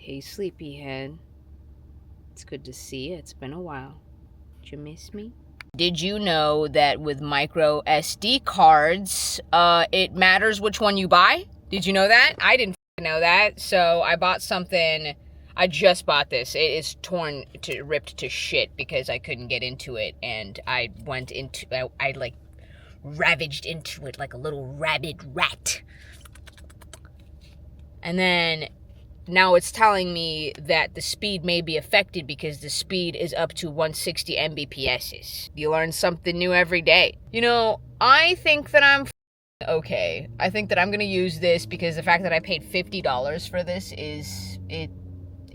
Hey, sleepyhead. It's good to see you. It's been a while. Did you miss me? Did you know that with micro SD cards, it matters which one you buy? Did you know that? I didn't know that. So I bought something. I just bought this. It is ripped to shit because I couldn't get into it, and I like ravaged into it like a little rabid rat. And then now it's telling me that the speed may be affected because the speed is up to 160 Mbps. You learn something new every day. You know, I think that I'm okay. I think that I'm gonna use this because the fact that I paid $50 for this it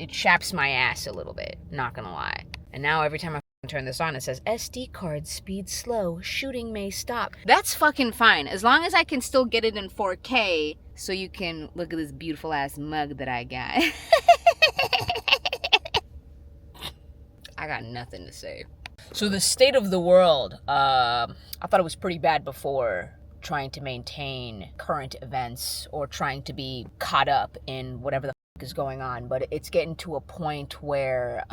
chaps my ass a little bit, not gonna lie. And now every time I turn this on, it says SD card speed slow, shooting may stop. That's fucking fine, as long as I can still get it in 4K, so you can look at this beautiful ass mug that I got. I got nothing to say. So the state of the world, I thought it was pretty bad before, trying to maintain current events or trying to be caught up in whatever the is going on, but it's getting to a point where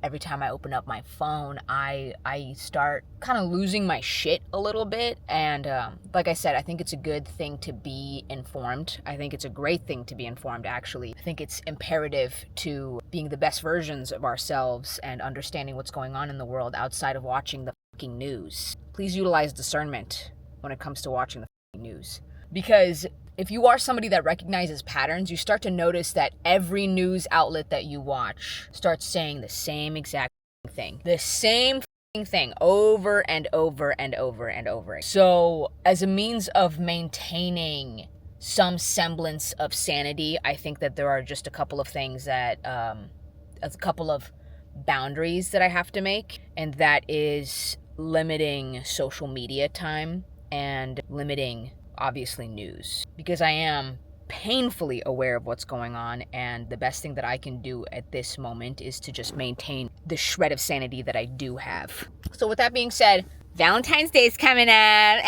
every time I open up my phone, I start kind of losing my shit a little bit. And like I said, I think it's a good thing to be informed. I think it's a great thing to be informed, actually. I think it's imperative to being the best versions of ourselves and understanding what's going on in the world outside of watching the fucking news. Please utilize discernment when it comes to watching the fucking news, because if you are somebody that recognizes patterns, you start to notice that every news outlet that you watch starts saying the same exact thing. The same thing over and over and over and over. So as a means of maintaining some semblance of sanity, I think that there are just a couple of things that, a couple of boundaries that I have to make. And that is limiting social media time and limiting, obviously, news, because I am painfully aware of what's going on, and the best thing that I can do at this moment is to just maintain the shred of sanity that I do have. So with that being said, Valentine's Day is coming up.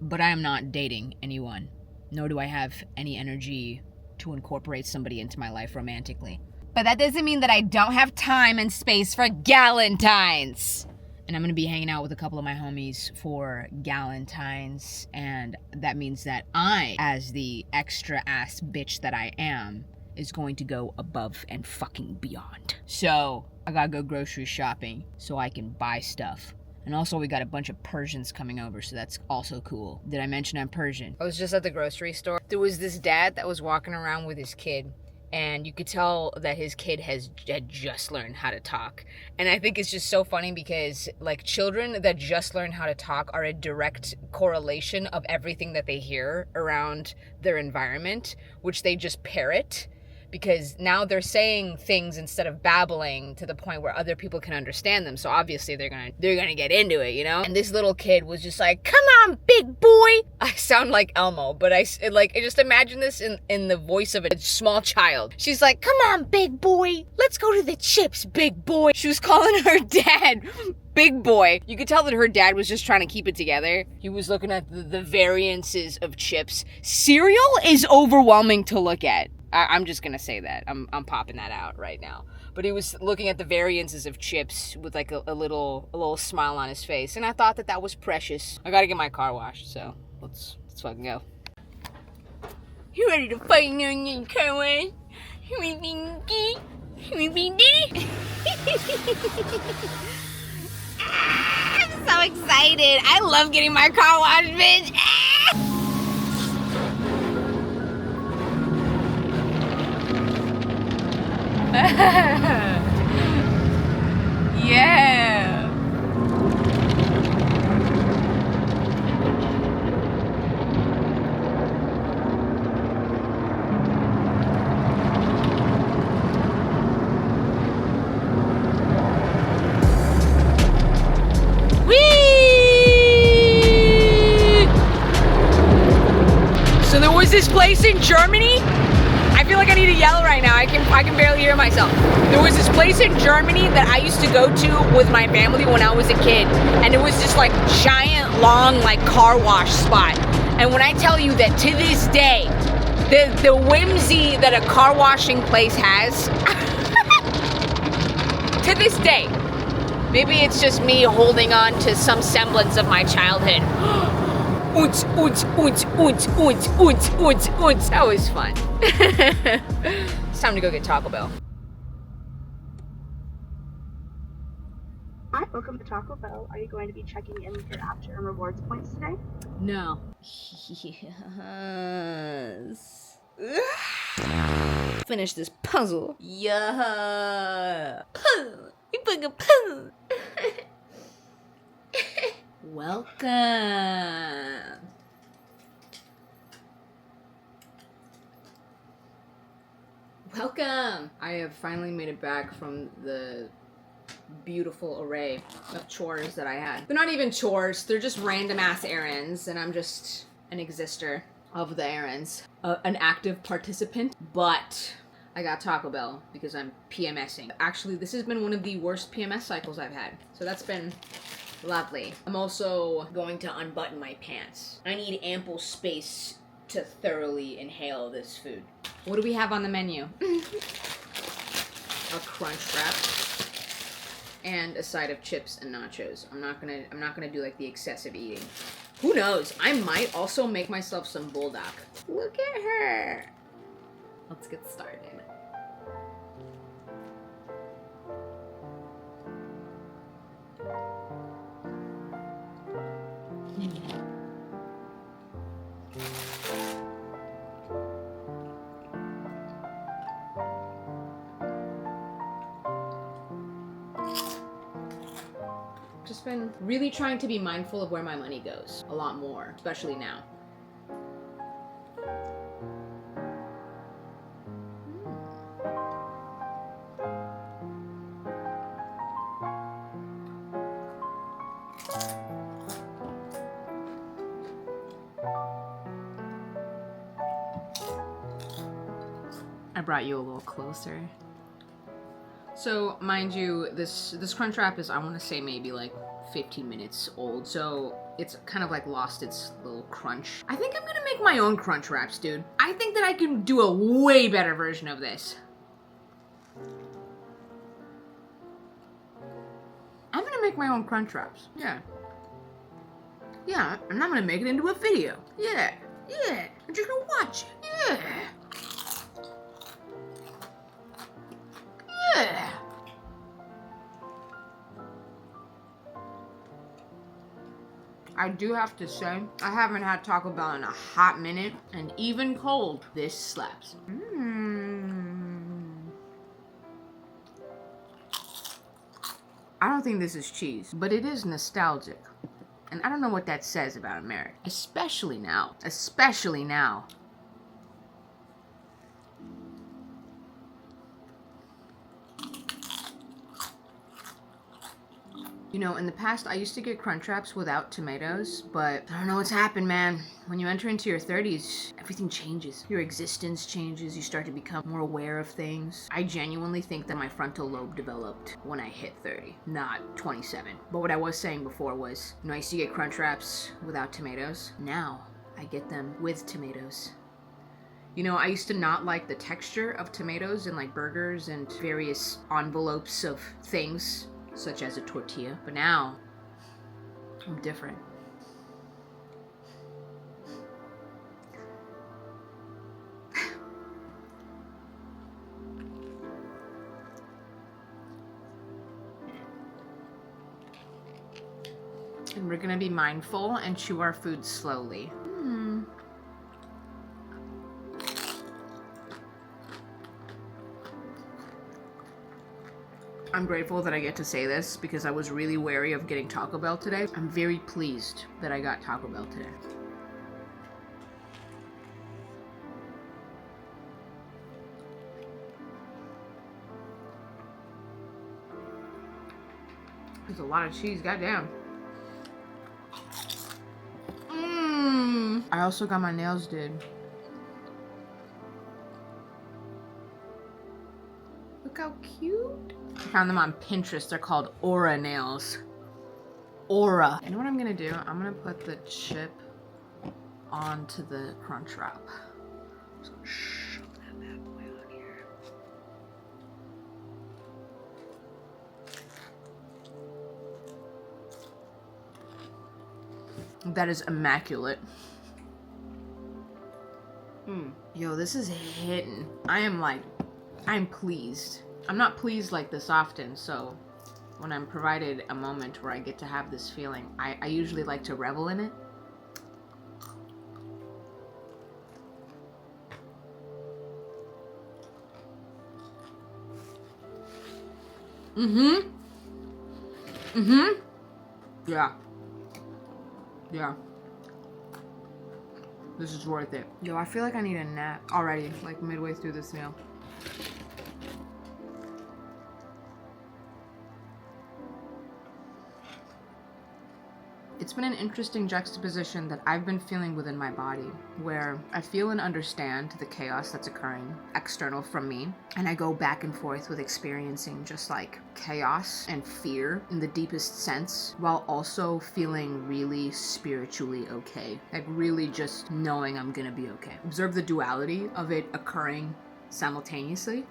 But I am not dating anyone, nor do I have any energy to incorporate somebody into my life romantically. But that doesn't mean that I don't have time and space for Galentines. And I'm going to be hanging out with a couple of my homies for Galentines. And that means that I, as the extra ass bitch that I am, is going to go above and fucking beyond. So I got to go grocery shopping so I can buy stuff. And also we got a bunch of Persians coming over, so that's also cool. Did I mention I'm Persian? I was just at the grocery store. There was this dad that was walking around with his kid. And you could tell that his kid had just learned how to talk. And I think it's just so funny because, like, children that just learn how to talk are a direct correlation of everything that they hear around their environment, which they just parrot. Because now they're saying things instead of babbling to the point where other people can understand them. So obviously they're gonna get into it, you know? And this little kid was just like, "Come on, big boy." I sound like Elmo, but I just imagine this in the voice of a small child. She's like, "Come on, big boy. Let's go to the chips, big boy." She was calling her dad big boy. You could tell that her dad was just trying to keep it together. He was looking at the variances of chips. Cereal is overwhelming to look at. I'm just gonna say that. I'm popping that out right now. But he was looking at the variances of chips with like a little smile on his face, and I thought that was precious. I gotta get my car washed, so let's fucking go. You ready to fight on your car wash? I'm so excited. I love getting my car washed, bitch. Yeah. Whee! So there was this place in Germany. I feel like I need to yell right now. I can barely hear myself. There was this place in Germany that I used to go to with my family when I was a kid, and it was this like giant, long, like car wash spot. And when I tell you that to this day, The whimsy that a car washing place has. To this day. Maybe it's just me holding on to some semblance of my childhood. Oots, oots, oots, oots, oots, oots, oots, oots. That was fun. It's time to go get Taco Bell. Hi, welcome to Taco Bell. Are you going to be checking in with your app to earn rewards points today? No. Yes. Finish this puzzle. Yeah. Puzzle. You put a puzzle. Welcome. Welcome. I have finally made it back from the beautiful array of chores that I had. They're not even chores, they're just random ass errands, and I'm just an exister of the errands. An active participant, but I got Taco Bell because I'm PMSing. Actually, this has been one of the worst PMS cycles I've had, so that's been lovely. I'm also going to unbutton my pants. I need ample space to thoroughly inhale this food. What do we have on the menu? A crunch wrap and a side of chips and nachos. I'm not gonna do like the excessive eating. Who knows? I might also make myself some bulldog. Look at her. Let's get started. Just been really trying to be mindful of where my money goes a lot more, especially now. I brought you a little closer. So, mind you, this crunch wrap is, I want to say, maybe like 15 minutes old, so it's kind of like lost its little crunch. I think I'm gonna make my own crunch wraps, dude. I think that I can do a way better version of this. I'm gonna make my own crunch wraps. Yeah. Yeah, and I'm gonna make it into a video. Yeah. Yeah. And you're gonna watch it. Yeah. Yeah. I do have to say, I haven't had Taco Bell in a hot minute, and even cold, this slaps. I don't think this is cheese, but it is nostalgic. And I don't know what that says about America. Especially now. Especially now. You know, in the past, I used to get crunch wraps without tomatoes, but I don't know what's happened, man. When you enter into your 30s, everything changes. Your existence changes. You start to become more aware of things. I genuinely think that my frontal lobe developed when I hit 30, not 27. But what I was saying before was, you know, I used to get crunch wraps without tomatoes. Now, I get them with tomatoes. You know, I used to not like the texture of tomatoes in like burgers and various envelopes of things, such as a tortilla, but now I'm different. And we're gonna be mindful and chew our food slowly. I'm grateful that I get to say this because I was really wary of getting Taco Bell today. I'm very pleased that I got Taco Bell today. There's a lot of cheese, goddamn. I also got my nails did. Look how cute. I found them on Pinterest. They're called Aura nails. Aura. You know what I'm gonna do? I'm gonna put the chip onto the crunch wrap. Just gonna Shove that bad boy on here. That is immaculate. Yo, this is hitting. I'm pleased. I'm not pleased like this often, so when I'm provided a moment where I get to have this feeling, I usually like to revel in it. Yeah. Yeah. This is worth it. Yo, I feel like I need a nap already, like midway through this meal. It's been an interesting juxtaposition that I've been feeling within my body, where I feel and understand the chaos that's occurring external from me, and I go back and forth with experiencing just like chaos and fear in the deepest sense, while also feeling really spiritually okay. Like really just knowing I'm gonna be okay. Observe the duality of it occurring simultaneously.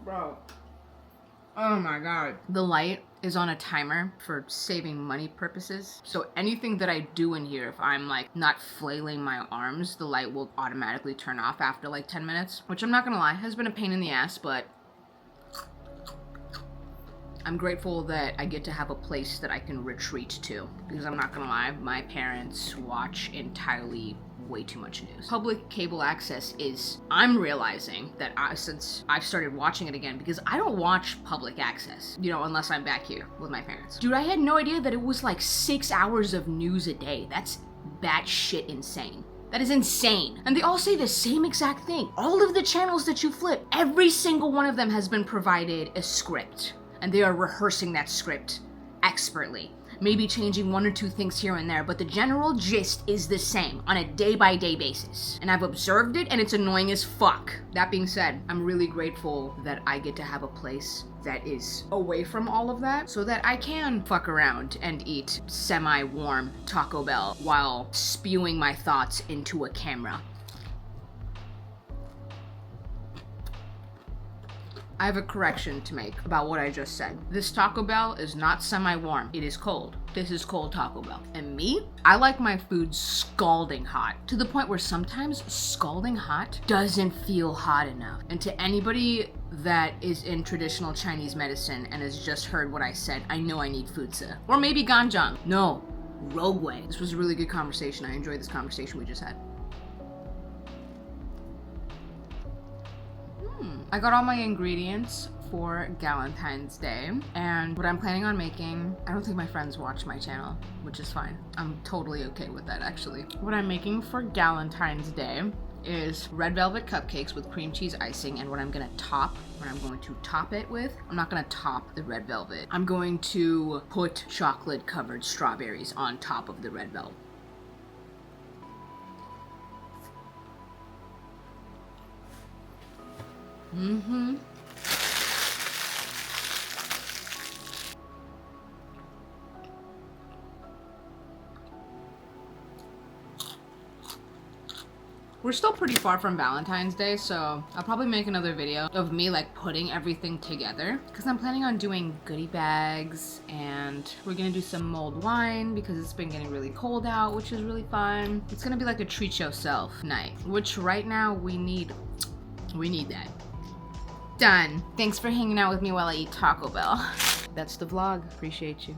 Bro. Oh my god. The light is on a timer for saving money purposes. So anything that I do in here, if I'm like not flailing my arms, the light will automatically turn off after like 10 minutes. Which I'm not gonna lie, has been a pain in the ass, but I'm grateful that I get to have a place that I can retreat to. Because I'm not gonna lie, my parents watch entirely way too much news. Public cable access is, I'm realizing that since I've started watching it again, because I don't watch public access, you know, unless I'm back here with my parents. Dude, I had no idea that it was like 6 hours of news a day. That's batshit insane. That is insane. And they all say the same exact thing. All of the channels that you flip, every single one of them has been provided a script. And they are rehearsing that script expertly. Maybe changing one or two things here and there, but the general gist is the same on a day-by-day basis. And I've observed it, and it's annoying as fuck. That being said, I'm really grateful that I get to have a place that is away from all of that, so that I can fuck around and eat semi-warm Taco Bell while spewing my thoughts into a camera. I have a correction to make about what I just said. This Taco Bell is not semi-warm, it is cold. This is cold Taco Bell. And me, I like my food scalding hot, to the point where sometimes scalding hot doesn't feel hot enough. And to anybody that is in traditional Chinese medicine and has just heard what I said, I know I need futsa. Or maybe ganjang. No, rogue. This was a really good conversation. I enjoyed this conversation we just had. I got all my ingredients for Galentine's Day, and what I'm planning on making, I don't think my friends watch my channel, which is fine. I'm totally okay with that, actually. What I'm making for Galentine's Day is red velvet cupcakes with cream cheese icing, and what I'm going to top it with, I'm not going to top the red velvet. I'm going to put chocolate covered strawberries on top of the red velvet. We're still pretty far from Valentine's Day, so I'll probably make another video of me like putting everything together, because I'm planning on doing goodie bags, and we're gonna do some mulled wine because it's been getting really cold out, which is really fun. It's gonna be like a treat yourself night, which right now we need that. Done. Thanks for hanging out with me while I eat Taco Bell. That's the vlog. Appreciate you.